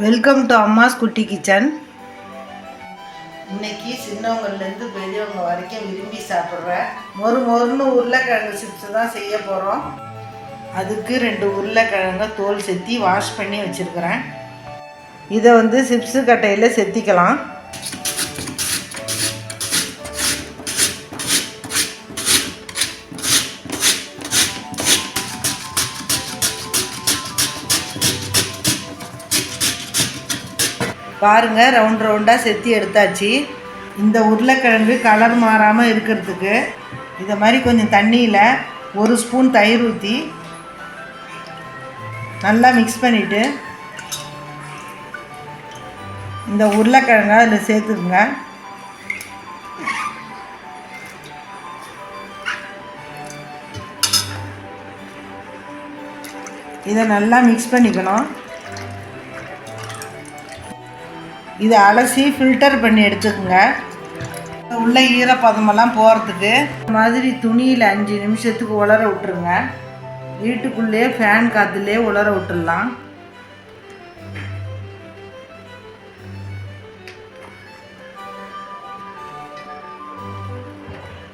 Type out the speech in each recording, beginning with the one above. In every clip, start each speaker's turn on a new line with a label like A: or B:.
A: Welcome to அம்மாஸ் குட்டி kitchen. இன்னைக்கு சின்னவங்கலேருந்து பெரியவங்க வரைக்கும் விரும்பி சாப்பிட்ற மொறுன்னு உருளைக்கிழங்கு சிப்ஸ் தான் செய்ய போகிறோம். அதுக்கு 2 உருளைக்கிழங்க தோல் செத்தி வாஷ் பண்ணி வச்சுருக்கிறேன். இதை சிப்ஸு கட்டையில் செத்திக்கலாம். பாருங்கள், ரவுண்டாக செத்தி எடுத்தாச்சு. இந்த உருளைக்கிழங்கு கலர் மாறாமல் இருக்கிறதுக்கு இதை மாதிரி கொஞ்சம் தண்ணியில் 1 ஸ்பூன் தயிர் ஊற்றி நல்லா மிக்ஸ் பண்ணிவிட்டு இந்த உருளைக்கிழங்க அதில் சேர்த்துக்குங்க. இதை நல்லா மிக்ஸ் பண்ணிக்கணும். இதை அலசி ஃபில்டர் பண்ணி எடுத்துக்கோங்க. உள்ள ஈரப்பதமெல்லாம் போகிறதுக்கு இந்த மாதிரி துணியில் 5 நிமிஷத்துக்கு உலர விட்டுருங்க. வீட்டுக்குள்ளே ஃபேன் காற்றுலேயே உலர விட்டுடலாம்.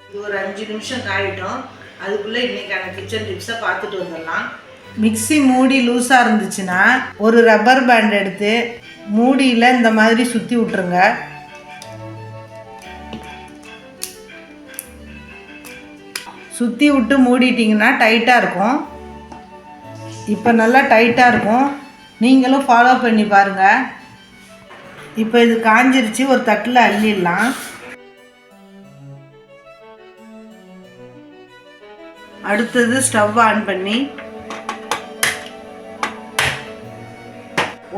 A: இது ஒரு 5 நிமிஷம் காயிட்டோம். அதுக்குள்ளே இன்றைக்கான கிச்சன் டிப்ஸை பார்த்துட்டு வந்துடலாம். மிக்ஸி மூடி லூஸாக இருந்துச்சுன்னா ஒரு ரப்பர் பேண்ட் எடுத்து மூடியில் இந்த மாதிரி சுற்றி விட்டுருங்க. சுற்றி விட்டு மூடிட்டிங்கன்னா டைட்டாக இருக்கும். இப்போ நல்லா டைட்டாக இருக்கும். நீங்களும் ஃபாலோ பண்ணி பாருங்கள். இப்போ இது காஞ்சிருச்சு. ஒரு தட்டில் அள்ளிடலாம். அடுத்தது ஸ்டவ் ஆன் பண்ணி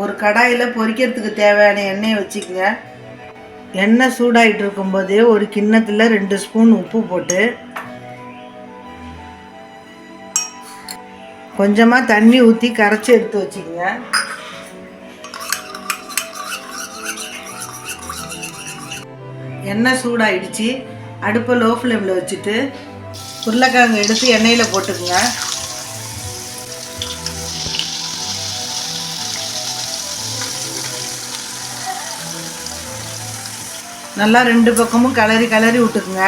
A: ஒரு கடாயில் பொரிக்கிறதுக்கு தேவையான எண்ணெயை வச்சுக்கோங்க. எண்ணெய் சூடாகிட்டு இருக்கும்போதே ஒரு கிண்ணத்தில் 2 ஸ்பூன் உப்பு போட்டு கொஞ்சமாக தண்ணி ஊற்றி கரைச்சி எடுத்து வச்சுக்கோங்க. எண்ணெய் சூடாகிடுச்சு. அடுப்பை லோ ஃப்ளேமில் வச்சுட்டு உருளைக்கிழங்கு எடுத்து எண்ணெயில் போட்டுக்குங்க. நல்லா 2 பக்கமும் கிளறி விட்டுக்குங்க.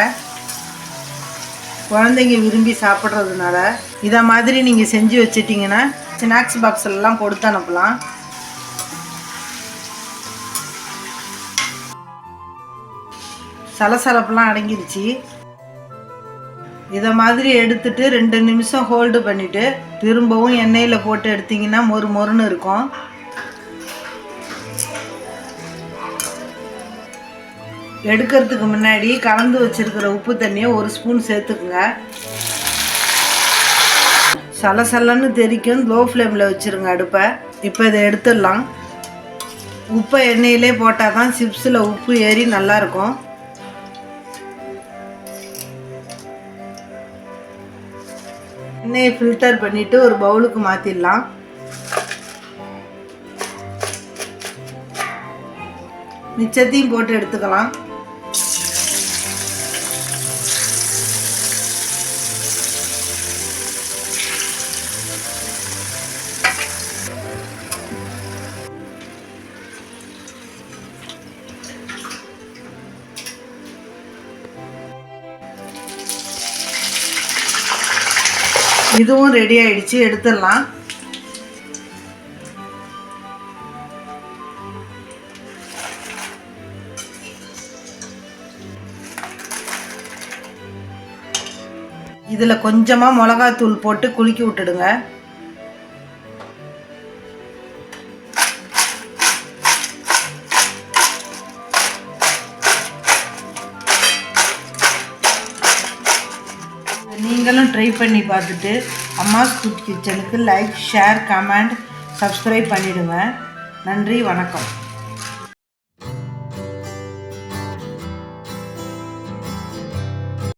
A: குழந்தைங்க விரும்பி சாப்பிட்றதுனால இதை மாதிரி நீங்கள் செஞ்சு வச்சிட்டிங்கன்னா ஸ்நாக்ஸ் பாக்ஸ்லாம் கொடுத்து அனுப்பலாம். சலசலப்பெல்லாம் அடங்கிருச்சு. இதை மாதிரி எடுத்துட்டு 2 நிமிஷம் ஹோல்டு பண்ணிவிட்டு திரும்பவும் எண்ணெயில் போட்டு எடுத்திங்கன்னா மொறுன்னு இருக்கும். எடுக்கிறதுக்கு முன்னாடி கலந்து வச்சுருக்கிற உப்பு தண்ணியை 1 ஸ்பூன் சேர்த்துக்குங்க. சலசலன்னு தெரிக்கும். லோ ஃப்ளேமில் வச்சுருங்க அடுப்பை. இப்போ இதை எடுத்துடலாம். உப்பை எண்ணெயிலே போட்டால் தான் சிப்ஸில் உப்பு ஏறி நல்லாயிருக்கும். எண்ணெயை ஃபில்டர் பண்ணிவிட்டு ஒரு பவுலுக்கு மாற்றிடலாம். மிச்சத்தையும் போட்டு எடுத்துக்கலாம். இதுவும் ரெடி ஆயிடுச்சு. எடுத்துடலாம். இதில் கொஞ்சமாக மிளகாத்தூள் போட்டு குலுக்கி விட்டுடுங்க. நீங்களும் ட்ரை பண்ணி பார்த்துட்டு அம்மாஸ் குட்டி கிச்சனுக்கு லைக், ஷேர், கமெண்ட், சப்ஸ்கிரைப் பண்ணிவிடுங்க. நன்றி, வணக்கம்.